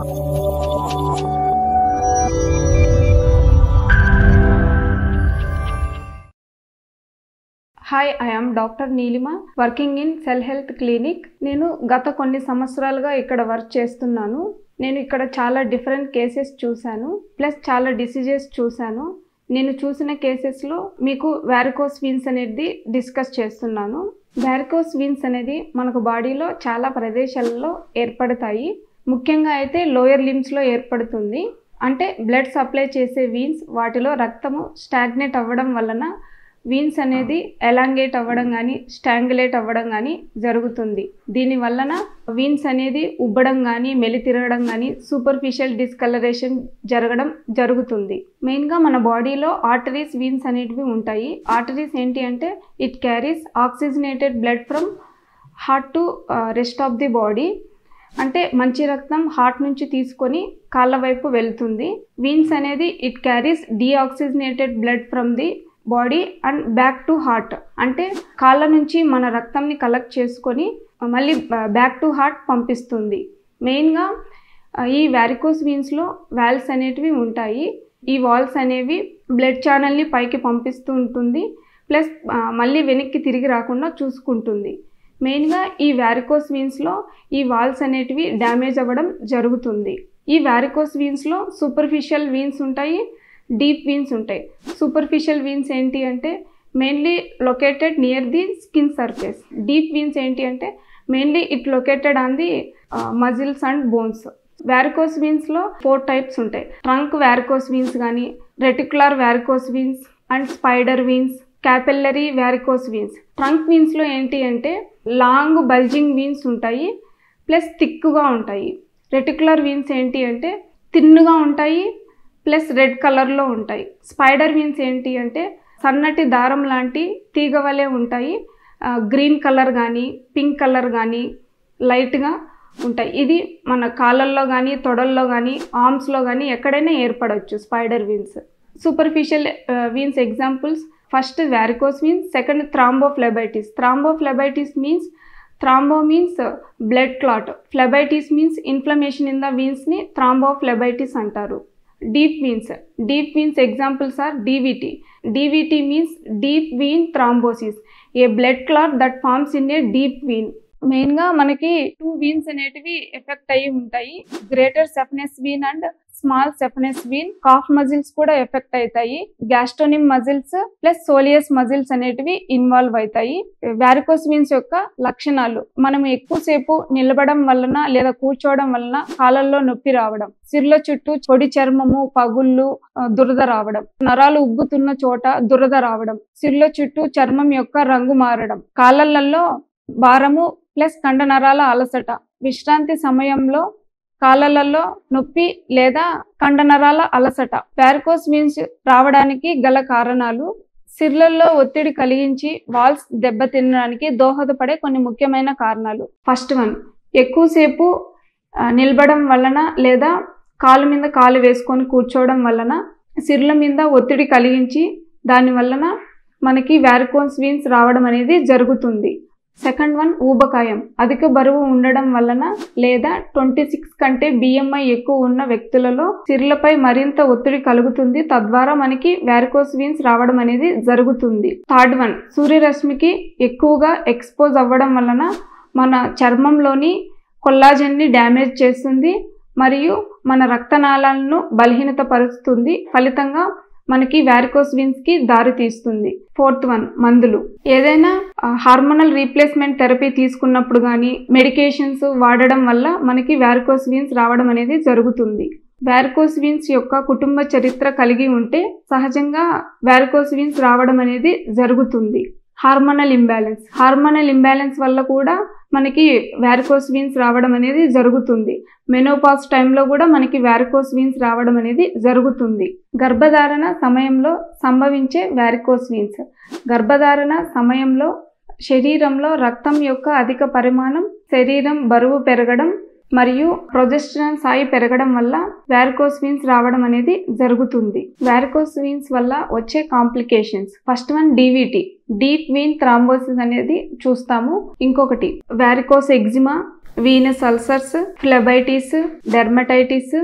Hi, I am doctor Neelima, working in cell health clinic. నేను గత కొన్ని సంవత్సరాలుగా ఇక్కడ వర్క్ చేస్తున్నాను. నేను ఇక్కడ చాలా డిఫరెంట్ కేసెస్ చూశాను, ప్లస్ చాలా డిసీజెస్ చూశాను. నేను చూసిన కేసెస్లో మీకు వారికోస్ వీన్స్ అనేది డిస్కస్ చేస్తున్నాను. వారికోస్ వీన్స్ అనేది మనకు బాడీలో చాలా ప్రదేశాలలో ఏర్పడతాయి. ముఖ్యంగా అయితే లోయర్ లిమ్స్లో ఏర్పడుతుంది. అంటే బ్లడ్ సప్లై చేసే వీన్స్, వాటిలో రక్తము స్టాగ్నేట్ అవ్వడం వలన వీన్స్ అనేది ఎలాంగేట్ అవ్వడం కానీ స్టాంగులేట్ అవ్వడం కానీ జరుగుతుంది. దీని వలన వీన్స్ అనేది ఉబ్బడం కానీ మెలితిరగడం కానీ సూపర్ఫిషియల్ డిస్కలరేషన్ జరుగుతుంది. మెయిన్గా మన బాడీలో ఆర్టరీస్, వీన్స్ అనేటివి ఉంటాయి. ఆర్టరీస్ ఏంటి అంటే it carries oxygenated blood from heart to rest of the body. అంటే మంచి రక్తం హార్ట్ నుంచి తీసుకొని కాళ్ళ వైపు వెళ్తుంది. వీన్స్ అనేది it carries deoxygenated blood from the body and back to heart. అంటే కాళ్ళ నుంచి మన రక్తంని కలెక్ట్ చేసుకొని మళ్ళీ బ్యాక్ టు హార్ట్ పంపిస్తుంది. మెయిన్గా ఈ వారికోస్ వీన్స్లో వాల్వ్స్ అనేటివి ఉంటాయి. ఈ వాల్వ్స్ అనేవి బ్లడ్ ఛానల్ని పైకి పంపిస్తూ ఉంటుంది, ప్లస్ మళ్ళీ వెనక్కి తిరిగి రాకుండా చూసుకుంటుంది. మెయిన్గా ఈ వారికోస్ వీన్స్లో ఈ వాల్వ్స్ అనేటివి డ్యామేజ్ అవ్వడం జరుగుతుంది. ఈ వారికోస్ వీన్స్లో సూపర్ఫిషియల్ వీన్స్ ఉంటాయి, డీప్ వీన్స్ ఉంటాయి. సూపర్ఫిషియల్ వీన్స్ ఏంటి అంటే mainly located near the skin surface. Deep veins ఏంటి అంటే mainly it located on the muscles and bones. Varicose వీన్స్లో 4 టైప్స్ ఉంటాయి. ట్రంక్ వారికోస్ వీన్స్ కానీ, reticular varicose veins and spider veins, capillary varicose veins. Trunk వీన్స్లో ఏంటి అంటే long bulging veins ఉంటాయి, plus థిక్గా ఉంటాయి. రెటిక్యులర్ వీన్స్ ఏంటి అంటే థిన్గా ఉంటాయి, ప్లస్ రెడ్ కలర్లో ఉంటాయి. స్పైడర్ వీన్స్ ఏంటి అంటే సన్నటి దారం లాంటి తీగ వలె ఉంటాయి. గ్రీన్ కలర్ కానీ పింక్ కలర్ కానీ లైట్గా ఉంటాయి. ఇది మన కాళ్ళల్లో కానీ తొడల్లో కానీ ఆర్మ్స్లో కానీ ఎక్కడైనా ఏర్పడవచ్చు spider veins. Superficial veins examples: first varicose veins, second thrombophlebitis. Thrombophlebitis means thrombo means blood clot, phlebitis means inflammation in the వీన్స్ని థ్రాంబోఫ్లెబైటిస్ అంటారు. Deep veins examples are DVT. DVT means deep vein thrombosis, a blood clot that forms in a deep vein. మెయిన్గా మనకి 2 veins అనేటివి effect అయ్యి ఉంటాయి. Greater saphenous vein and small saphenous vein. Calf muscles కూడా effect అవుతాయి. Gastrocnemius muscles plus soleus muscles అనేటివి involve అవుతాయి. Varicose veins యొక్క లక్షణాలు: మనం ఎక్కువసేపు నిలబడడం వలన లేదా కూర్చోవడం వలన కాళ్ళల్లో నొప్పి రావడం, సిర్ల చుట్టూ పొడి చర్మము, పగుళ్ళు, దురద రావడం, నరాలు ఉబ్బుతున్న చోట దురద రావడం, సిర్ల చుట్టూ చర్మం యొక్క రంగు మారడం, కాళ్ళల్లో భారము ప్లస్ కండనరాల అలసట, విశ్రాంతి సమయంలో కాళ్ళల్లో నొప్పి లేదా కండనరాల అలసట. వారికోస్ వీన్స్ రావడానికి గల కారణాలు: సిర్లల్లో ఒత్తిడి కలిగించి వాల్స్ దెబ్బతినడానికి దోహదపడే కొన్ని ముఖ్యమైన కారణాలు. ఫస్ట్ వన్, ఎక్కువసేపు నిలబడడం వలన లేదా కాలు మీద కాలు వేసుకొని కూర్చోవడం వలన సిర్ల మీద ఒత్తిడి కలిగించి దాని వలన మనకి వారికోస్ వీన్స్ రావడం అనేది జరుగుతుంది. సెకండ్ వన్, ఊబకాయం. అధిక బరువు ఉండడం వలన లేదా 26 కంటే BMI ఎక్కువ ఉన్న వ్యక్తులలో సిర్లపై మరింత ఒత్తిడి కలుగుతుంది. తద్వారా మనకి వారికోస్ వీన్స్ రావడం అనేది జరుగుతుంది. థర్డ్ వన్, సూర్యరశ్మికి ఎక్కువగా ఎక్స్పోజ్ అవ్వడం వలన మన చర్మంలోని కొల్లాజన్ని డ్యామేజ్ చేస్తుంది మరియు మన రక్తనాళాలను బలహీనత పరుస్తుంది. ఫలితంగా మనకి వారికోస్ వీన్స్ కి దారి తీస్తుంది. ఫోర్త్ వన్, మందులు. ఏదైనా హార్మోనల్ రీప్లేస్మెంట్ థెరపీ తీసుకున్నప్పుడు కానీ మెడికేషన్స్ వాడడం వల్ల మనకి వారికోస్ వీన్స్ రావడం అనేది జరుగుతుంది. వారికోస్ వీన్స్ యొక్క కుటుంబ చరిత్ర కలిగి ఉంటే సహజంగా వారికోస్ వీన్స్ రావడం అనేది జరుగుతుంది. హార్మోనల్ ఇంబ్యాలెన్స్ వల్ల కూడా మనకి వారికోస్ వీన్స్ రావడం అనేది జరుగుతుంది. మెనోపాజ్ టైంలో కూడా మనకి వారికోస్ వీన్స్ రావడం అనేది జరుగుతుంది. గర్భధారణ సమయంలో సంభవించే వారికోస్ వీన్స్. గర్భధారణ సమయంలో శరీరంలో రక్తం యొక్క అధిక పరిమాణం, శరీరం బరువు పెరగడం మరియు ప్రొజెస్టరాన్ స్థాయి పెరగడం వల్ల వారికోస్ వీన్స్ రావడం అనేది జరుగుతుంది. వారికోస్ వీన్స్ వల్ల వచ్చే complications: first one DVT, deep vein thrombosis అనేది చూస్తాము. ఇంకొకటి varicose eczema, venous ulcers, phlebitis, dermatitis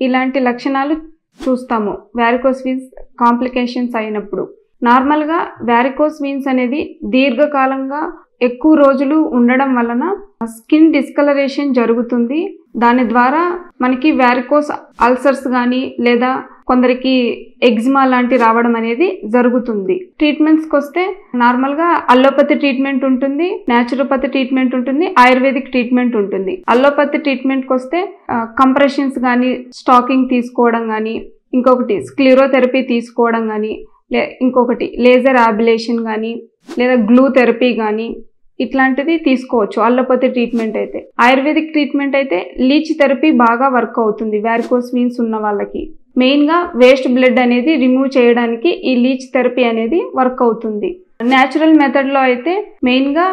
ఇలాంటి లక్షణాలు చూస్తాము వారికోస్ వీన్స్ కాంప్లికేషన్స్ అయినప్పుడు. నార్మల్గా వారికోస్ వీన్స్ అనేది దీర్ఘకాలంగా ఎక్కువ రోజులు ఉండడం వలన స్కిన్ డిస్కలరేషన్ జరుగుతుంది. దాని ద్వారా మనకి వారికోస్ అల్సర్స్ కానీ లేదా కొందరికి ఎగ్జిమా లాంటి రావడం అనేది జరుగుతుంది. ట్రీట్మెంట్స్కి వస్తే నార్మల్గా అల్లోపతి ట్రీట్మెంట్ ఉంటుంది, న్యాచురోపతి ట్రీట్మెంట్ ఉంటుంది, ఆయుర్వేదిక్ ట్రీట్మెంట్ ఉంటుంది. అల్లోపతి ట్రీట్మెంట్కి వస్తే కంప్రెషన్స్ కానీ, స్టాకింగ్ తీసుకోవడం కానీ, ఇంకొకటి స్క్లిరోథెరపీ తీసుకోవడం కానీ, ఇంకొకటి లేజర్ అబ్లేషన్ కానీ లేదా గ్లూ థెరపీ కానీ ఇట్లాంటిది తీసుకోవచ్చు అల్లోపతి ట్రీట్మెంట్ అయితే. ఆయుర్వేదిక్ ట్రీట్మెంట్ అయితే లీచ్ థెరపీ బాగా వర్క్ అవుతుంది వారికోస్ వీన్స్ ఉన్న వాళ్ళకి. మెయిన్గా వేస్ట్ బ్లడ్ అనేది రిమూవ్ చేయడానికి ఈ లీచ్ థెరపీ అనేది వర్క్ అవుతుంది. న్యాచురల్ మెథడ్లో అయితే మెయిన్గా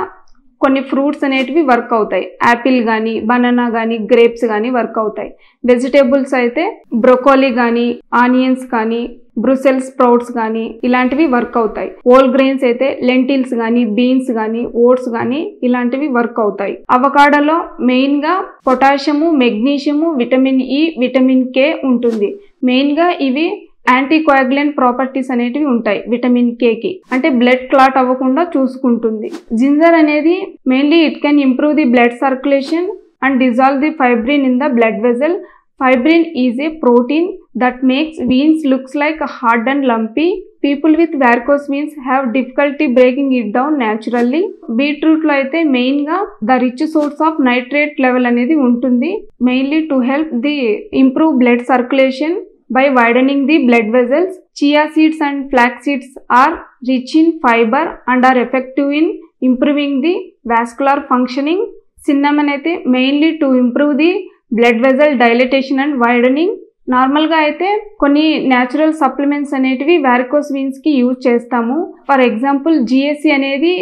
కొన్ని ఫ్రూట్స్ అనేటివి వర్క్ అవుతాయి. యాపిల్ కానీ, బనానా కానీ, గ్రేప్స్ కానీ వర్క్ అవుతాయి. వెజిటేబుల్స్ అయితే బ్రోకోలీ కానీ, ఆనియన్స్ కానీ, బ్రుసెల్స్ స్ప్రౌట్స్ కానీ ఇలాంటివి వర్క్ అవుతాయి. హోల్ గ్రెయిన్స్ అయితే లెంటిల్స్ కానీ, బీన్స్ కానీ, ఓట్స్ కానీ ఇలాంటివి వర్క్ అవుతాయి. అవకాడోలో మెయిన్గా potassium, magnesium, vitamin E, vitamin K ఉంటుంది. మెయిన్గా ఇవి యాంటీకోయాగులెంట్ ప్రాపర్టీస్ అనేటివి ఉంటాయి విటమిన్ కేకి, అంటే బ్లడ్ క్లాట్ అవ్వకుండా చూసుకుంటుంది. జింజర్ అనేది mainly it can improve the blood circulation and dissolve the fibrin in the blood vessel. Fibrin is a protein that makes veins looks like hard and lumpy. People with varicose veins have difficulty breaking it down naturally. Beetroot లో అయితే main గా the rich source of nitrate level అనేది ఉంటుంది, mainly to help the improve blood circulation by widening the blood vessels. Chia seeds and flax seeds are rich in fiber and are effective in improving the vascular functioning. Cinnamon అయితే mainly to improve the blood vessel dilatation and widening. నార్మల్గా అయితే కొన్ని natural supplements అనేటివి varicose వీన్స్కి use చేస్తాము. For example GSC అనేది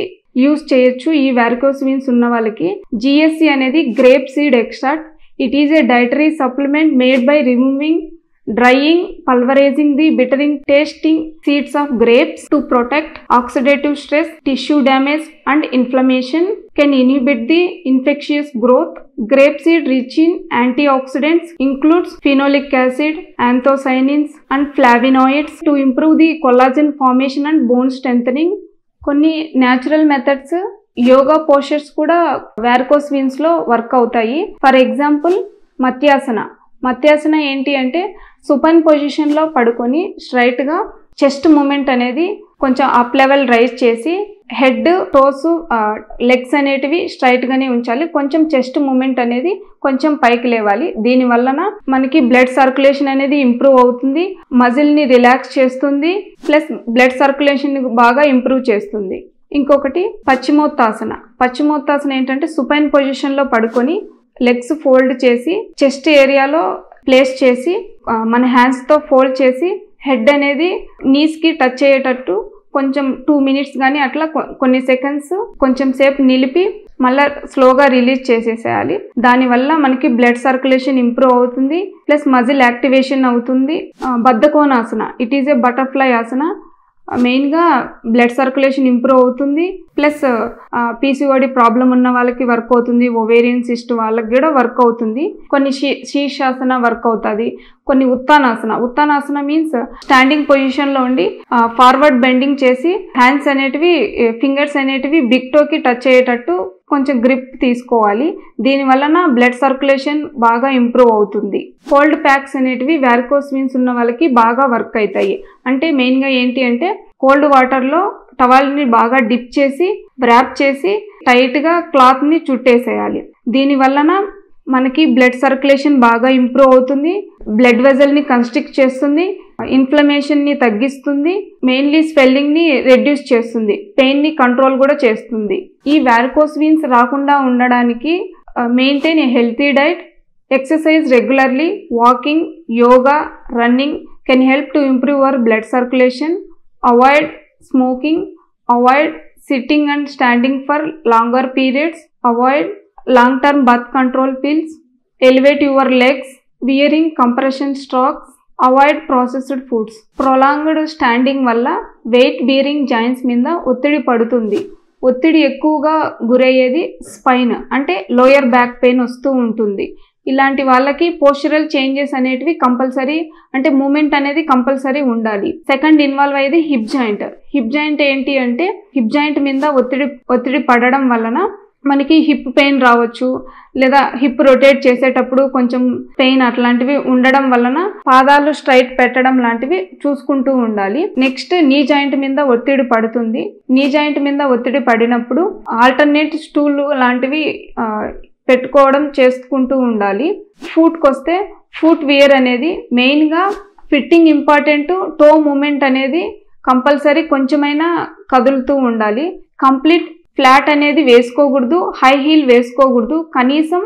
use చేయొచ్చు ఈ varicose veins ఉన్న వాళ్ళకి. జిఎస్సి అనేది grape seed extract. It is a dietary supplement made by removing, drying, pulverizing the bittering tasting seeds of grapes to protect oxidative stress, tissue damage and inflammation, can inhibit the infectious growth. Grapeseed rich in antioxidants includes phenolic acid, anthocyanins and flavonoids to improve the collagen formation and bone strengthening. కొన్ని natural methods yoga postures కూడా varicose veins లో work అవుతాయి. For example మత్యాసన ఏంటి అంటే supine పొజిషన్లో పడుకొని స్ట్రైట్గా chest moment అనేది కొంచెం అప్ లెవెల్ రైజ్ చేసి హెడ్, టోస్, లెగ్స్ అనేటివి స్ట్రైట్గానే ఉంచాలి. కొంచెం చెస్ట్ మూమెంట్ అనేది కొంచెం పైకి లేవాలి. దీని వలన మనకి బ్లడ్ సర్క్యులేషన్ అనేది ఇంప్రూవ్ అవుతుంది, మజిల్ని రిలాక్స్ చేస్తుంది, ప్లస్ బ్లడ్ సర్క్యులేషన్ బాగా ఇంప్రూవ్ చేస్తుంది. ఇంకొకటి పశ్చిమోత్తాసన ఏంటంటే సుపైన్ పొజిషన్లో పడుకొని లెగ్స్ ఫోల్డ్ చేసి చెస్ట్ ఏరియాలో ప్లేస్ చేసి మన హ్యాండ్స్తో ఫోల్డ్ చేసి హెడ్ అనేది నీస్కి టచ్ అయ్యేటట్టు కొంచెం 2 minutes కానీ అట్లా కొన్ని సెకండ్స్ కొంచెం సేపు నిలిపి మళ్ళీ స్లోగా రిలీజ్ చేసేసేయాలి. దానివల్ల మనకి బ్లడ్ సర్క్యులేషన్ ఇంప్రూవ్ అవుతుంది, ప్లస్ మజిల్ యాక్టివేషన్ అవుతుంది. బద్ధకోనాసన, ఇట్ ఈజ్ ఏ బటర్ఫ్లై ఆసన. మెయిన్గా బ్లడ్ సర్క్యులేషన్ ఇంప్రూవ్ అవుతుంది, ప్లస్ పీసీఓడి ప్రాబ్లం ఉన్న వాళ్ళకి వర్క్ అవుతుంది, ఓవేరియన్ సిస్ట్ వాళ్ళకి కూడా వర్క్ అవుతుంది. కొన్ని శీర్షాసన వర్క్ అవుతుంది, కొన్ని ఉత్తానాసన మీన్స్ స్టాండింగ్ పొజిషన్లో ఉండి ఫార్వర్డ్ బెండింగ్ చేసి హ్యాండ్స్ అనేటివి, ఫింగర్స్ అనేటివి బిగ్ టోకి టచ్ అయ్యేటట్టు కొంచెం గ్రిప్ తీసుకోవాలి. దీని వలన బ్లడ్ సర్క్యులేషన్ బాగా ఇంప్రూవ్ అవుతుంది. కోల్డ్ ప్యాక్స్ అనేటివి వారికోస్ వీన్స్ ఉన్న వాళ్ళకి బాగా వర్క్ అవుతాయి. అంటే మెయిన్గా ఏంటి అంటే కోల్డ్ వాటర్లో టవల్ని బాగా డిప్ చేసి ర్యాప్ చేసి టైట్గా క్లాత్ని చుట్టేసేయాలి. దీని వలన మనకి బ్లడ్ సర్క్యులేషన్ బాగా ఇంప్రూవ్ అవుతుంది, బ్లడ్ వెజల్ని కన్స్ట్రిక్ట్ చేస్తుంది, ఇన్ఫ్లమేషన్ని తగ్గిస్తుంది, మెయిన్లీ స్వెల్లింగ్ని రెడ్యూస్ చేస్తుంది, పెయిన్ని కంట్రోల్ కూడా చేస్తుంది. ఈ వారికోస్ వీన్స్ రాకుండా ఉండడానికి maintain a healthy diet, exercise regularly, walking, yoga, running can help to improve our blood circulation. Avoid smoking, avoid sitting and standing for longer periods, avoid long-term birth control pills, elevate your legs, wearing compression socks, avoid processed foods. Prolonged standing వల్ల wait bearing joints మీద ఒత్తిడి పడుతుంది. ఒత్తిడి ఎక్కువగా గురయ్యేది spine, అంటే lower back pain వస్తూ ఉంటుంది. ఇలాంటి వాళ్ళకి పోస్చరల్ చేంజెస్ అనేటివి కంపల్సరీ, అంటే మూమెంట్ అనేది కంపల్సరీ ఉండాలి. సెకండ్ ఇన్వాల్వ్ అయ్యేది హిప్ జాయింట్. హిప్ జాయింట్ ఏంటి అంటే హిప్ జాయింట్ మీద ఒత్తిడి పడడం వలన మనకి హిప్ పెయిన్ రావచ్చు, లేదా హిప్ రొటేట్ చేసేటప్పుడు కొంచెం పెయిన్ అట్లాంటివి ఉండడం వలన పాదాలు స్ట్రైట్ పెట్టడం లాంటివి చూసుకుంటూ ఉండాలి. నెక్స్ట్ నీ జాయింట్ మీద ఒత్తిడి పడుతుంది. నీ జాయింట్ మీద ఒత్తిడి పడినప్పుడు ఆల్టర్నేట్ స్టూల్ లాంటివి పెట్టుకోవడం చేసుకుంటూ ఉండాలి. ఫూట్కి వస్తే ఫుట్ వేర్ అనేది మెయిన్గా ఫిట్టింగ్ ఇంపార్టెంట్, టో మూమెంట్ అనేది కంపల్సరీ కొంచెమైనా కదులుతూ ఉండాలి. కంప్లీట్ ఫ్లాట్ అనేది వేసుకోకూడదు, హై హీల్ వేసుకోకూడదు. కనీసం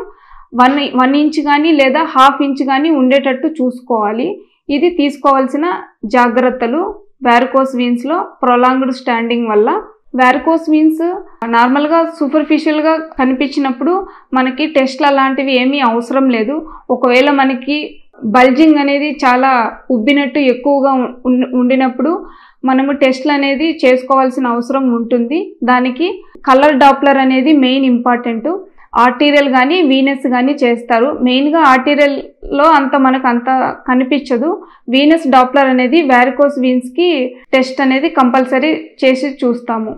1 ఇంచ్ కానీ లేదా 1/2 ఇంచ్ కానీ ఉండేటట్టు చూసుకోవాలి. ఇది తీసుకోవాల్సిన జాగ్రత్తలు వారికోస్ వీన్స్లో ప్రొలాంగ్డ్ స్టాండింగ్ వల్ల. వారికోస్ వీన్స్ నార్మల్గా సూపర్ఫిషియల్గా కనిపించినప్పుడు మనకి టెస్ట్లు అలాంటివి ఏమీ అవసరం లేదు. ఒకవేళ మనకి బల్జింగ్ అనేది చాలా ఉబ్బినట్టు ఎక్కువగా ఉండినప్పుడు మనము టెస్ట్లు అనేది చేసుకోవాల్సిన అవసరం ఉంటుంది. దానికి కలర్ డాప్లర్ అనేది మెయిన్ ఇంపార్టెంట్. ఆర్టీరియల్ కానీ వీనస్ కానీ చేస్తారు. మెయిన్గా ఆర్టీరియల్లో మనకు అంత కనిపించదు. వీనస్ డాప్లర్ అనేది వారికోస్ వీన్స్కి టెస్ట్ అనేది కంపల్సరీ చేసి చూస్తాము.